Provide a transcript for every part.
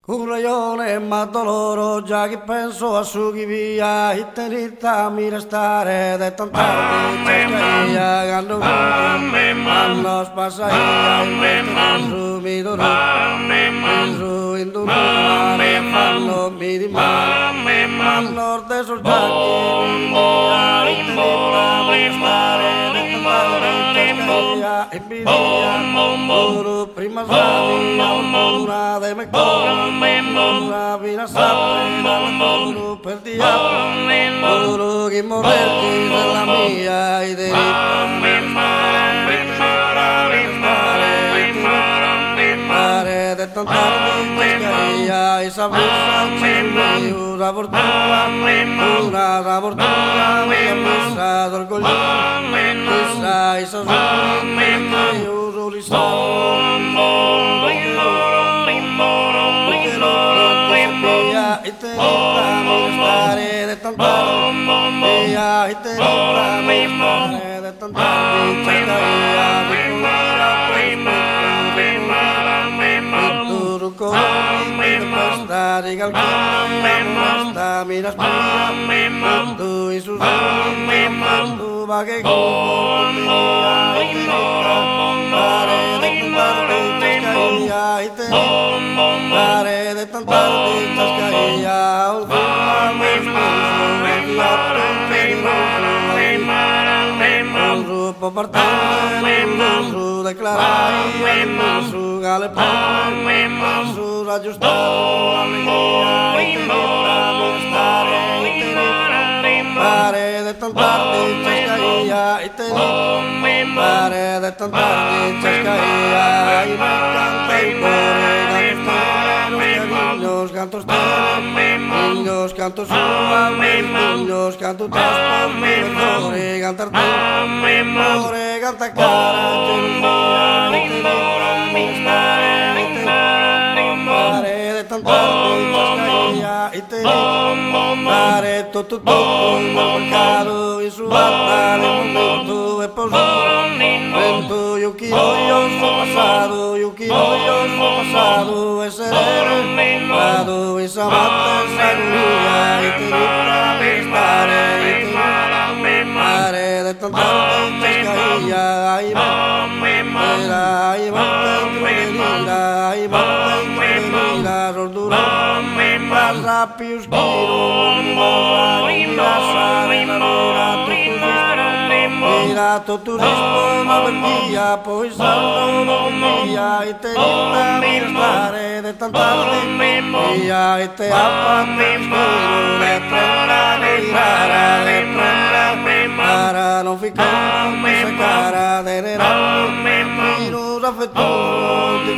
Curaione ma doloro già che penso a su chi via e tenita mi restare de tanta via ganno hanno spassaia in su mi doro in su mare fanno mi di mare al nord e sul giacchi mi stare de tanta e via prima una de me una vina sapere per diavolo che morrerti della mia idea de tanta vita e sabusa una fortuna una fortuna mia d'orgoglio questa e sabusa io e te stare de tanta via e te stare de tanta vita stare calcolo sta mi raspira tu in su tu va che stare de tanta grupo partire su declarare su galepare su raggiustare de tanta ciascaia e te pare de tanta ciascaia e me canta il cuore los cantos los cantos los cantos ore cantar ore canta cara pare de tanta ciascaia e te pare tutto marcado in su battale momento e posito io che io sono passato io che io sono passato e sereno vado in sabatta saluia e te stare e te mare de tanta ciascaia ai ai rordura passa più turismo ma via poi salvo via e te stare de tanta via e te de para non ficare esa cara de nera nos afectó que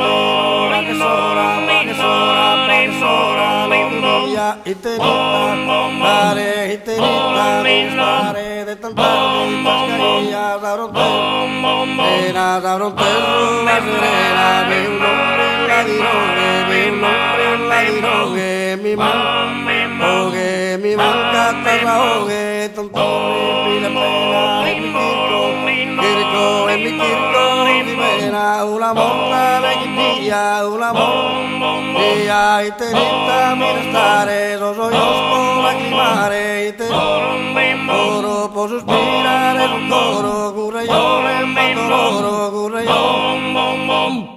sora via e te pare e te stare de tanta via da romper era da romper era de un la dirogue mi man ogue mi manca ogue tonto pila kirko en mi kirko di vera una monta vecchia una monta e te rita mi stare so io lacrimare e te oro po sospirare un coro curaione mandoloro curaione